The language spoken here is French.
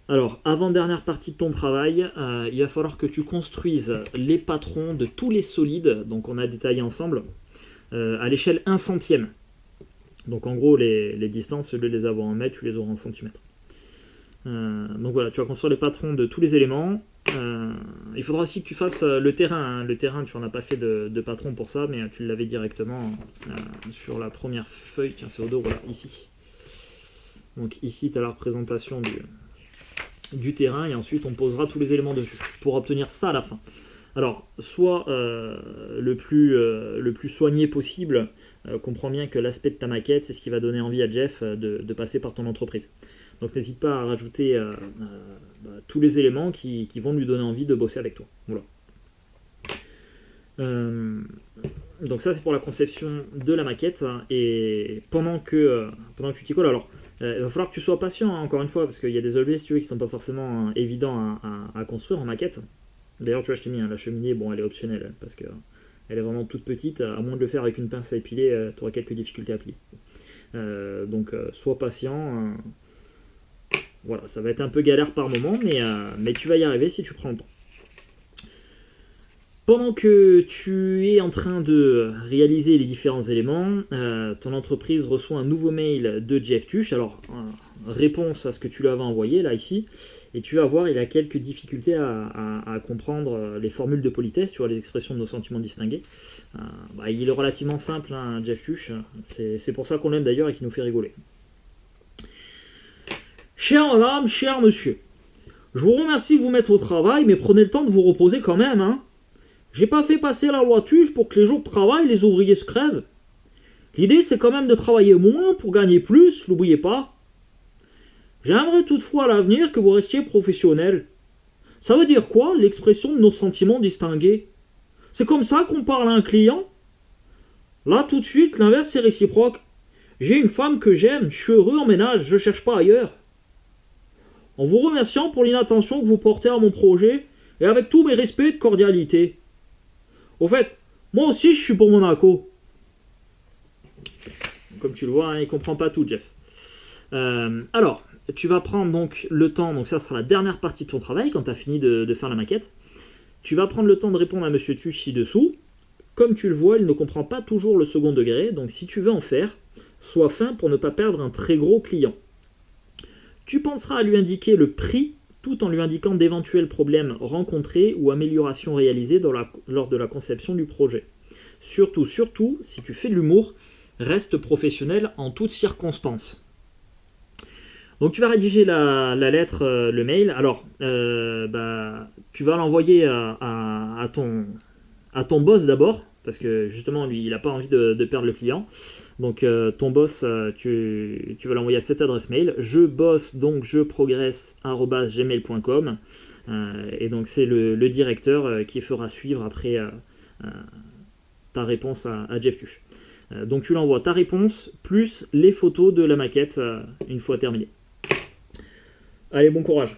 Alors, avant-dernière partie de ton travail, il va falloir que tu construises les patrons de tous les solides, donc on a détaillé ensemble, à l'échelle 1 centième. Donc en gros, les distances, au lieu de les avoir en mètres, tu les auras en centimètres. Donc voilà, tu vas construire les patrons de tous les éléments. Il faudra aussi que tu fasses le terrain. Hein. Le terrain, tu n'en as pas fait de patron pour ça, mais tu l'avais directement sur la première feuille. Tiens, c'est au dos, voilà, ici. Donc ici, tu as la représentation du terrain, et ensuite on posera tous les éléments dessus pour obtenir ça à la fin. Alors, soit le plus soigné possible, comprends bien que l'aspect de ta maquette, c'est ce qui va donner envie à Jeff de passer par ton entreprise. Donc n'hésite pas à rajouter tous les éléments qui vont lui donner envie de bosser avec toi. Voilà. Donc ça c'est pour la conception de la maquette, et pendant que tu t'y colles, alors il va falloir que tu sois patient, hein, encore une fois, parce qu'il y a des objets si tu veux qui sont pas forcément évidents à construire en maquette. D'ailleurs tu vois, je t'ai mis la cheminée, bon elle est optionnelle parce que elle est vraiment toute petite, à moins de le faire avec une pince à épiler, tu auras quelques difficultés à plier. Donc sois patient, voilà, ça va être un peu galère par moment, mais tu vas y arriver si tu prends le temps. Pendant que tu es en train de réaliser les différents éléments, ton entreprise reçoit un nouveau mail de Jeff Tuch. Alors, réponse à ce que tu lui avais envoyé, là, ici. Et tu vas voir, il a quelques difficultés à comprendre les formules de politesse, tu vois, les expressions de nos sentiments distingués. Il est relativement simple, hein, Jeff Tuch. C'est pour ça qu'on l'aime d'ailleurs et qu'il nous fait rigoler. Chère madame, cher monsieur, je vous remercie de vous mettre au travail, mais prenez le temps de vous reposer quand même, hein. J'ai pas fait passer la loi Tuche pour que les jours de travail, les ouvriers se crèvent. L'idée, c'est quand même de travailler moins pour gagner plus, n'oubliez pas. J'aimerais toutefois à l'avenir que vous restiez professionnel. Ça veut dire quoi, l'expression de nos sentiments distingués? C'est comme ça qu'on parle à un client? Là, tout de suite, l'inverse est réciproque. J'ai une femme que j'aime, je suis heureux en ménage, je cherche pas ailleurs. En vous remerciant pour l'inattention que vous portez à mon projet, et avec tous mes respects et de cordialité. Au fait, moi aussi je suis pour Monaco. Comme tu le vois, hein, il comprend pas tout, Jeff. Alors, tu vas prendre donc le temps, donc ça sera la dernière partie de ton travail quand tu as fini de faire la maquette. Tu vas prendre le temps de répondre à Monsieur Tuch ci-dessous. Comme tu le vois, il ne comprend pas toujours le second degré, donc si tu veux en faire, sois fin pour ne pas perdre un très gros client. Tu penseras à lui indiquer le prix tout en lui indiquant d'éventuels problèmes rencontrés ou améliorations réalisées lors de la conception du projet. Surtout, si tu fais de l'humour, reste professionnel en toutes circonstances. Donc tu vas rédiger la lettre, le mail. Alors, tu vas l'envoyer à ton boss d'abord, parce que justement, lui, il n'a pas envie de perdre le client. Donc ton boss, tu vas l'envoyer à cette adresse mail. Je bosse, donc je progresse@gmail.com. Et donc c'est le directeur qui fera suivre après ta réponse à Jeff Tuch. Donc tu l'envoies ta réponse plus les photos de la maquette une fois terminée. Allez, bon courage.